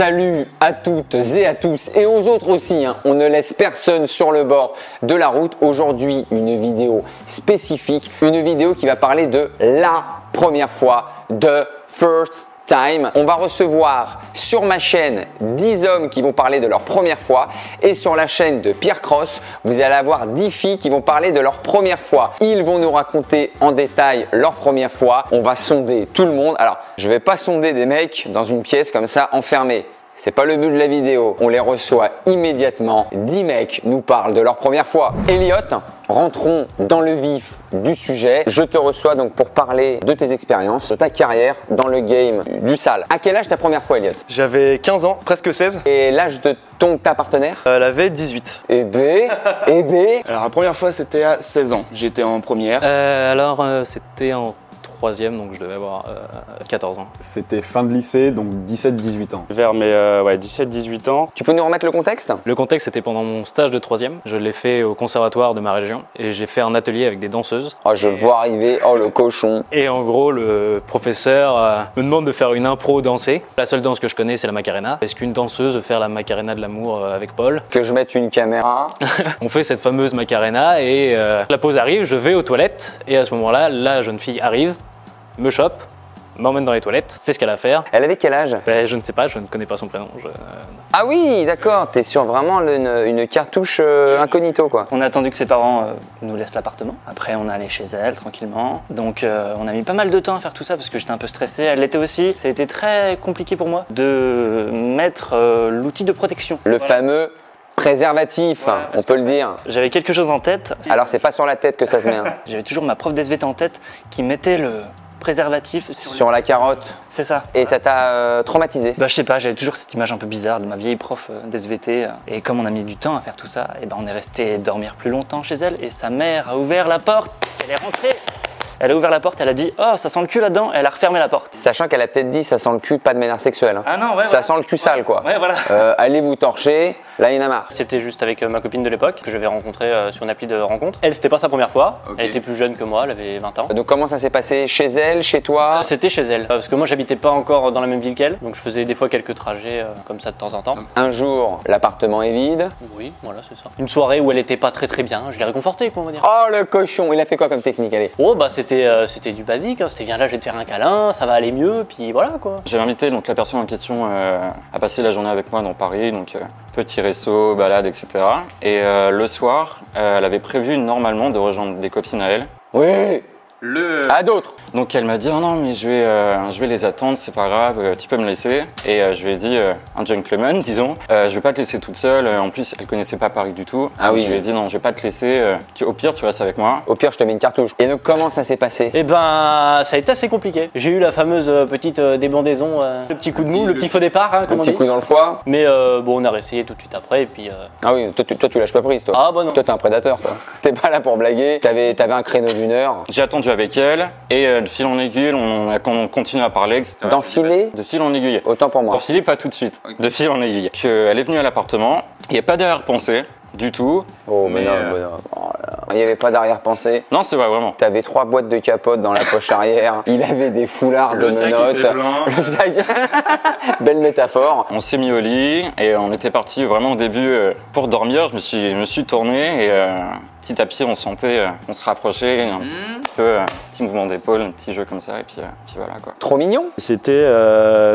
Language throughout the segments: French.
Salut à toutes et à tous et aux autres aussi, hein. On ne laisse personne sur le bord de la route. Aujourd'hui, une vidéo spécifique, une vidéo qui va parler de la première fois, de first time. On va recevoir sur ma chaîne 10 hommes qui vont parler de leur première fois et sur la chaîne de Pierre Cross, vous allez avoir 10 filles qui vont parler de leur première fois. Ils vont nous raconter en détail leur première fois. On va sonder tout le monde. Alors, je vais pas sonder des mecs dans une pièce comme ça enfermés. C'est pas le but de la vidéo. On les reçoit immédiatement. 10 mecs nous parlent de leur première fois. Elliot, rentrons dans le vif du sujet. Je te reçois donc pour parler de tes expériences, de ta carrière dans le game du sale. À quel âge ta première fois, Elliot? J'avais 15 ans, presque 16. Et l'âge de ta partenaire? Elle avait 18. Et B. Alors la première fois c'était à 16 ans, j'étais en première. C'était en troisième, donc je devais avoir 14 ans. C'était fin de lycée, donc 17-18 ans. Vers mes 17-18 ans. Tu peux nous remettre le contexte? Le contexte, c'était pendant mon stage de troisième. Je l'ai fait au conservatoire de ma région et j'ai fait un atelier avec des danseuses. Oh, je vois arriver, oh le cochon. Et en gros, le professeur me demande de faire une impro dansée. La seule danse que je connais, c'est la Macarena. Est-ce qu'une danseuse veut faire la Macarena de l'amour avec Paul? Que je mette une caméra. On fait cette fameuse Macarena et la pause arrive, je vais aux toilettes et à ce moment-là, la jeune fille arrive, me chope, m'emmène dans les toilettes, fait ce qu'elle a à faire. Elle avait quel âge? Je ne sais pas, je ne connais pas son prénom. Ah oui, d'accord, t'es sur vraiment une cartouche incognito quoi. On a attendu que ses parents nous laissent l'appartement. Après, on est allé chez elle tranquillement. Donc, on a mis pas mal de temps à faire tout ça parce que j'étais un peu stressé. Elle l'était aussi. Ça a été très compliqué pour moi de mettre l'outil de protection. Le fameux préservatif, Ouais, on peut le dire. J'avais quelque chose en tête. Alors c'est pas sur la tête que ça se met. Hein. J'avais toujours ma prof d'SVT en tête qui mettait le préservatif Sur la carotte. C'est ça. Et ça t'a traumatisé? Bah je sais pas, j'avais toujours cette image un peu bizarre de ma vieille prof d'SVT. Et comme on a mis du temps à faire tout ça, et ben on est resté dormir plus longtemps chez elle. Et sa mère a ouvert la porte, elle est rentrée. Elle a ouvert la porte, elle a dit « Oh, ça sent le cul là-dedans » elle a refermé la porte. Sachant qu'elle a peut-être dit ça sent le cul, pas de manière sexuelle. Hein. Ah non, ouais. Ça voilà. sent le cul sale quoi. Ouais, voilà. Allez vous torcher, là il y en a marre. C'était juste avec ma copine de l'époque que j'avais rencontrée sur une appli de rencontre. Elle, c'était pas sa première fois. Ok. Elle était plus jeune que moi, elle avait 20 ans. Donc comment ça s'est passé? Chez elle, chez toi? C'était chez elle. Parce que moi, j'habitais pas encore dans la même ville qu'elle. Donc je faisais des fois quelques trajets comme ça de temps en temps. Un jour, l'appartement est vide. Oui, voilà, c'est ça. Une soirée où elle était pas très bien. Je l'ai réconfortée, quoi, on va dire. Oh le cochon, il a fait quoi comme technique? Allez. Oh, bah c'était du basique. Hein. C'était viens là, je vais te faire un câlin, ça va aller mieux. Puis voilà, quoi. J'avais invité donc la personne en question à passer la journée avec moi dans Paris, donc petit resto, balade, etc. Et le soir, elle avait prévu normalement de rejoindre des copines à elle. Oui. À d'autres. Donc elle m'a dit « Oh non mais je vais les attendre, c'est pas grave, tu peux me laisser ». Et je lui ai dit, un gentleman disons, je vais pas te laisser toute seule, en plus elle connaissait pas Paris du tout. Ah oui. Je lui ai dit « Non, je vais pas te laisser, au pire tu restes avec moi ». Au pire, je te mets une cartouche. Et donc comment ça s'est passé? Et ben, ça a été assez compliqué. J'ai eu la fameuse petite débandaison, le petit coup de mou, le petit faux départ, hein, Un comme on petit dit. coup dans le foie. Mais bon, on a réessayé tout de suite après. Et puis. Ah oui, toi tu lâches pas prise toi. Ah bah non. Toi t'es un prédateur toi. T'es pas là pour blaguer. T'avais un créneau d'une heure. J'ai attendu avec elle et de fil en aiguille, on a continué à parler, etc. D'enfiler? De fil en aiguille. Autant pour moi. D'enfiler pas tout de suite, de fil en aiguille. Elle est venue à l'appartement, il n'y a pas d'arrière-pensée du tout. Oh mais non, oh là. Il n'y avait pas d'arrière-pensée. Non, c'est vrai, vraiment. T'avais 3 boîtes de capotes dans la poche arrière. Il avait des foulards de Le sac menottes. était blanc. Le sac. Belle métaphore. On s'est mis au lit et on était parti vraiment au début pour dormir. Je me suis tourné et petit à petit on sentait, on se rapprochait, un petit peu, petit mouvement d'épaule, un petit jeu comme ça et puis voilà quoi. Trop mignon. C'était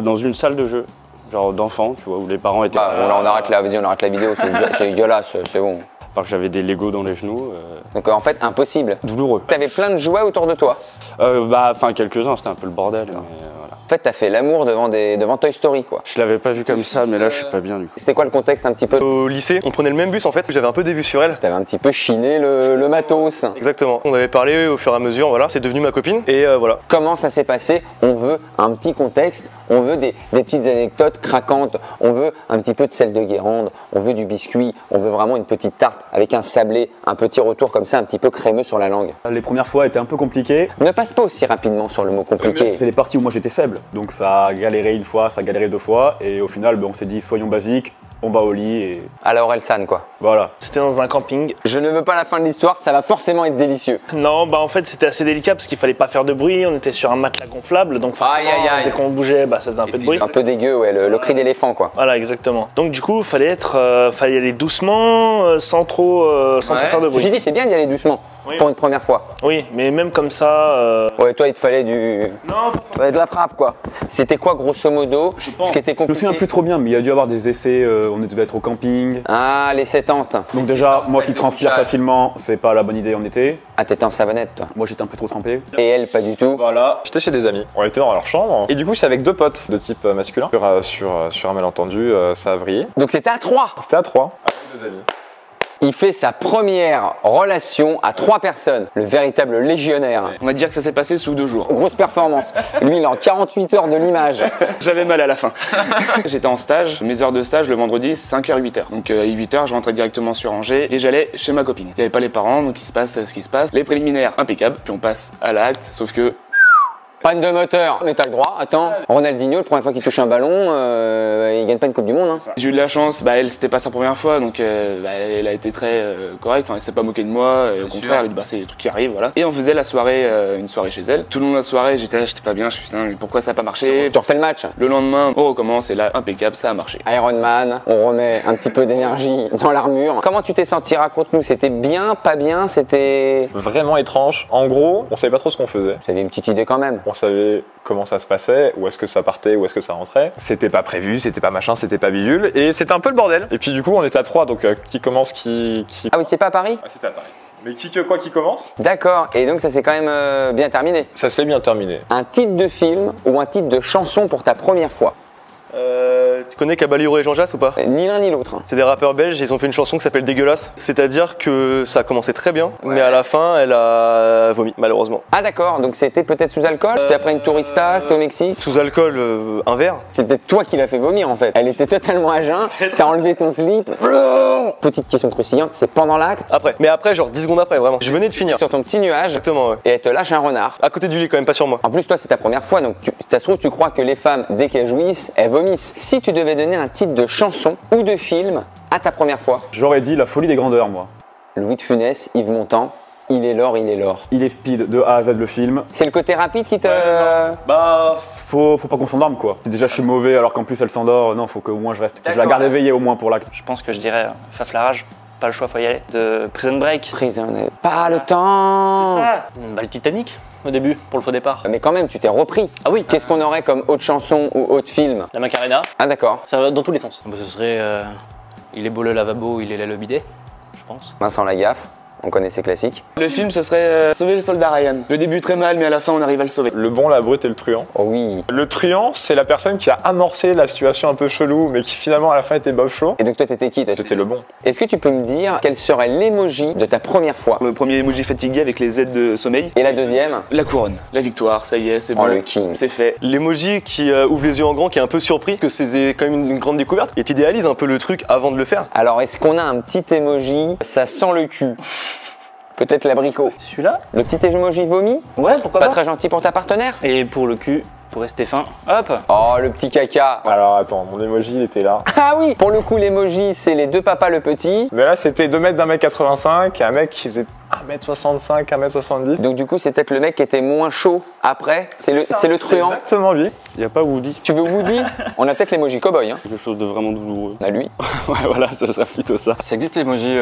dans une salle de jeu, genre d'enfants, tu vois, où les parents étaient. Bon, là on arrête là, vas-y on arrête la vidéo, c'est dégueulasse, c'est bon. Part que j'avais des Lego dans les genoux. Donc en fait impossible. Douloureux. T'avais plein de jouets autour de toi. Enfin quelques-uns, c'était un peu le bordel. Mais, voilà. En fait t'as fait l'amour devant Toy Story quoi. Je l'avais pas vu comme ça, mais là je suis pas bien du coup. C'était quoi le contexte un petit peu? Au lycée, on prenait le même bus en fait, j'avais un peu des vues sur elle. T'avais un petit peu chiné le matos. Exactement. On avait parlé au fur et à mesure, voilà. C'est devenu ma copine et voilà. Comment ça s'est passé? On veut un petit contexte, on veut des petites anecdotes craquantes, on veut un petit peu de sel de Guérande, on veut du biscuit, on veut vraiment une petite tarte avec un sablé, un petit retour comme ça, un petit peu crémeux sur la langue. Les premières fois étaient un peu compliquées. Ne passe pas aussi rapidement sur le mot compliqué. C'est les parties où moi j'étais faible. Donc ça a galéré une fois, ça a galéré 2 fois. Et au final, on s'est dit soyons basiques, on va au lit et À la Orelsan, quoi. voilà. C'était dans un camping. Je ne veux pas la fin de l'histoire, ça va forcément être délicieux. Non, bah en fait c'était assez délicat parce qu'il fallait pas faire de bruit, on était sur un matelas gonflable, donc forcément Aïe, aïe, aïe. dès qu'on bougeait, bah ça faisait un peu de bruit. Un peu dégueu, ouais, le cri d'éléphant, quoi. Voilà, exactement. Donc du coup, fallait y aller doucement, sans trop faire de Je me suis bruit. dit, c'est bien d'y aller doucement, Oui. pour une première fois. Oui, mais même comme ça. Ouais, toi, il te fallait du... Non, Ouais, de la frappe, quoi. C'était quoi, grosso modo, pense. ce qui était Je me compliqué? souviens plus trop bien, mais il y a dû y avoir des essais, on devait être au camping. Ah, les 70. Donc déjà, moi ça qui fait transpire chale. facilement, c'est pas la bonne idée en été. Ah, t'étais en savonnette, toi. Moi j'étais un peu trop trempé. Et elle, pas du tout. Voilà, j'étais chez des amis, on était dans leur chambre, et du coup j'étais avec 2 potes de type masculin. Sur un malentendu, ça a vrillé. Donc c'était à 3. C'était à 3, avec 2 amis. Il fait sa première relation à 3 personnes. Le véritable légionnaire. On va dire que ça s'est passé sous 2 jours. Grosse performance. Lui, il est en 48 heures de l'image. J'avais mal à la fin. J'étais en stage, mes heures de stage le vendredi, 5h, 8h. Donc à 8h, je rentrais directement sur Angers et j'allais chez ma copine. Il n'y avait pas les parents, donc il se passe ce qui se passe. Les préliminaires, impeccable. Puis on passe à l'acte, sauf que Panne de moteur. Mais t'as le droit, attends. Ronaldinho, la première fois qu'il touche un ballon, il gagne pas une Coupe du Monde. Hein. j'ai eu de la chance, bah elle c'était pas sa première fois, donc elle a été très correcte, enfin, elle s'est pas moquée de moi, au contraire, elle a dit bah c'est des trucs qui arrivent, voilà. Et on faisait la soirée, une soirée chez elle. Tout le long de la soirée, j'étais pas bien, je me suis dit, mais pourquoi ça a pas marché? Tu refais le match. Le lendemain, on recommence et là, impeccable, ça a marché. Iron Man, on remet un petit peu d'énergie dans l'armure. Comment tu t'es senti? Raconte-nous. C'était bien, pas bien, c'était... Vraiment étrange. En gros, on savait pas trop ce qu'on faisait. Vous avez une petite idée quand même. On savait comment ça se passait, où est-ce que ça partait, où est-ce que ça rentrait. C'était pas prévu, c'était pas machin, c'était pas bidule, et c'était un peu le bordel. Et puis du coup, on était à 3, donc qui commence, qui... Ah oui, c'est pas à Paris? Ah, c'était à Paris. Mais qui commence? D'accord. Et donc ça s'est quand même bien terminé. Ça s'est bien terminé. Un titre de film ou un titre de chanson pour ta première fois? Tu connais Caballero et Jean Jass ou pas? Ni l'un ni l'autre. C'est des rappeurs belges, ils ont fait une chanson qui s'appelle Dégueulasse. C'est-à-dire que ça a commencé très bien, mais à la fin, elle a vomi, malheureusement. Ah d'accord, donc c'était peut-être sous alcool? C'était après une tourista? C'était au Mexique? Sous alcool, un verre. C'est peut-être toi qui l'as fait vomir en fait. Elle était totalement à jeun, t'as enlevé ton slip. Petite question croustillante, c'est pendant l'acte, Après. Mais après, genre 10 secondes après, vraiment. Je venais de finir. sur ton petit nuage, Exactement, ouais. et elle te lâche un renard. À côté du lit, quand même, pas sur moi. En plus, toi, c'est ta première fois, donc ça se trouve, tu crois que les femmes, dès qu'elles jouissent, elles vomissent. Si tu devais donner un titre de chanson ou de film à ta première fois, J'aurais dit La folie des grandeurs, moi. Louis de Funès, Yves Montand, il est l'or, il est l'or. Il est speed de A à Z le film. C'est le côté rapide qui te... Bah, faut pas qu'on s'endorme quoi. Si déjà je suis mauvais alors qu'en plus elle s'endort, non, faut qu'au moins je reste, que je la garde éveillée au moins pour l'acte. Je pense que je dirais Faflarage, pas le choix, faut y aller, de Prison Break. Prisonnier. Pas le temps. Bah, le Titanic, au début, pour le faux départ. Mais quand même, tu t'es repris. Ah oui, Qu'est-ce qu'on aurait comme autre chanson ou autre film? la Macarena, Ah d'accord. ça va dans tous les sens. Bah, ce serait il est beau le lavabo, il est là le bidet, je pense. Vincent Lagaffe, on connaît ses classiques. Le film, ce serait Sauver le soldat Ryan. Le début très mal, mais à la fin, on arrive à le sauver. Le bon, la brute et le truand. Oh oui. Le truand, c'est la personne qui a amorcé la situation un peu chelou, mais qui finalement à la fin était bof chaud. Et donc toi, t'étais qui? J'étais le bon. Est-ce que tu peux me dire quel serait l'emoji de ta première fois? Le premier emoji fatigué avec les aides de sommeil. Et la deuxième? La couronne, la victoire, ça y est, c'est Oh, bon, le king. c'est fait. L'emoji qui ouvre les yeux en grand, qui est un peu surpris, que c'est quand même une grande découverte. Et t'idéalises un peu le truc avant de le faire. Alors, est-ce qu'on a un petit emoji? Ça sent le cul. Peut-être l'abricot. Celui-là? Le petit emoji vomi? Ouais, pourquoi Pas pas. très gentil pour ta partenaire? Et pour le cul, pour rester fin, hop. Oh, le petit caca. Alors attends, mon emoji il était là. Ah oui, pour le coup, l'emoji, c'est les deux papas le petit. Mais là c'était 2 mètres d'1m85 et un mec qui faisait 1m65, 1m70. Donc du coup, c'est peut-être le mec qui était moins chaud après. C'est le truand. Exactement lui. Il n'y a pas Woody. Tu veux Woody? On a peut-être l'emoji cowboy, hein. Quelque chose de vraiment douloureux. On a lui. Ouais, voilà, ça serait plutôt ça. Ça existe l'emoji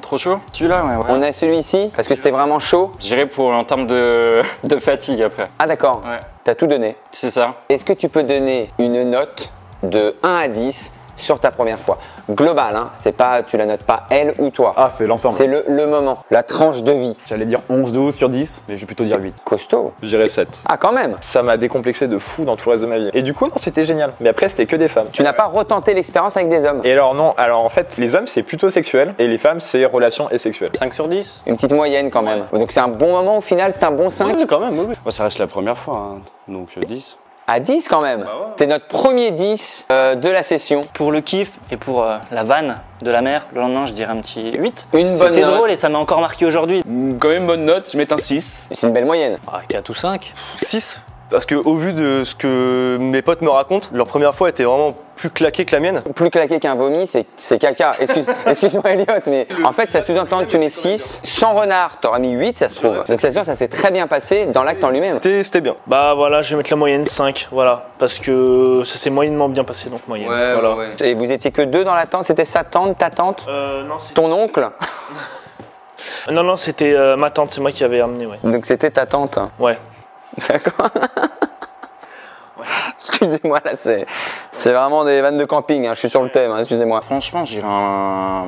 trop chaud? Celui-là, ouais. On a celui-ci, parce que c'était vraiment chaud. J'irais pour en termes de fatigue après. Ah d'accord. Ouais. T'as tout donné. C'est ça. Est-ce que tu peux donner une note de 1 à 10 sur ta première fois? Global, hein. C'est pas, tu la notes pas elle ou toi. Ah, c'est l'ensemble. C'est le moment, la tranche de vie. J'allais dire 11-12 sur 10, mais je vais plutôt dire 8. Costaud. Je dirais 7. Ah quand même. Ça m'a décomplexé de fou dans tout le reste de ma vie. Et du coup non c'était génial. Mais après c'était que des femmes. Tu n'as pas retenté l'expérience avec des hommes. Et alors non, alors en fait les hommes c'est plutôt sexuel et les femmes c'est relations et sexuelles. 5 sur 10. Une petite moyenne quand même. Donc c'est un bon moment au final, c'est un bon 5. Oui, quand même, oui. Moi, ça reste la première fois, hein. Donc 10. À 10 quand même. T'es notre premier 10 de la session. Pour le kiff et pour la vanne de la mer, le lendemain, je dirais un petit 8. Une bonne C'était note. drôle et ça m'a encore marqué aujourd'hui. Quand même bonne note, je mets un 6. C'est une belle moyenne. Ah, 4 ou 5. 6. Parce que au vu de ce que mes potes me racontent, leur première fois était vraiment plus claquée que la mienne. Plus claqué qu'un vomi, c'est caca. Excuse-moi Elliot, mais en fait ça sous-entend que tu mets 6. Sans renard, t'aurais mis 8, ça se trouve. Donc c'est sûr, ça s'est très bien passé dans l'acte en lui-même. C'était bien. Bah voilà, je vais mettre la moyenne 5, voilà. Parce que ça s'est moyennement bien passé, donc moyenne. Voilà. Et vous étiez que 2 dans la tente, c'était sa tante, ta tante, non, ton oncle? Non, c'était ma tante, c'est moi qui avais amené, ouais. Donc c'était ta tante? Ouais. D'accord. Excusez-moi, là, c'est vraiment des vannes de camping, hein. Je suis sur le thème, hein, excusez-moi. Franchement, j'irais un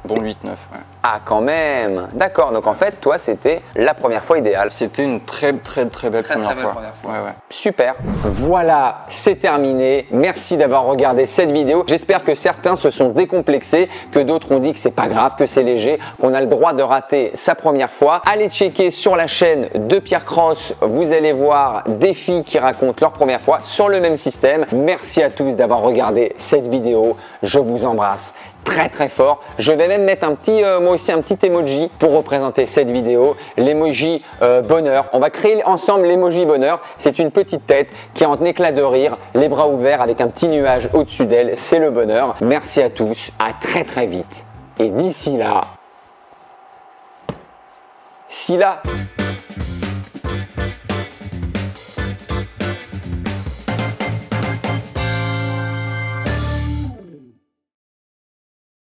bon 8-9. Ouais. Ah, quand même. D'accord, donc en fait, toi, c'était la première fois idéale. C'était une très belle première fois. Ouais. Super. Voilà, c'est terminé. Merci d'avoir regardé cette vidéo. J'espère que certains se sont décomplexés, que d'autres ont dit que c'est pas grave, que c'est léger, qu'on a le droit de rater sa première fois. Allez checker sur la chaîne de Pierre Cross. Vous allez voir des filles qui racontent leur première fois sur le même système. Merci à tous d'avoir regardé cette vidéo. Je vous embrasse très fort. Je vais même mettre un petit, moi aussi, un petit emoji pour représenter cette vidéo. L'emoji bonheur. On va créer ensemble l'emoji bonheur. C'est une petite tête qui est en éclat de rire, les bras ouverts avec un petit nuage au-dessus d'elle. C'est le bonheur. Merci à tous. À très vite. Et d'ici là,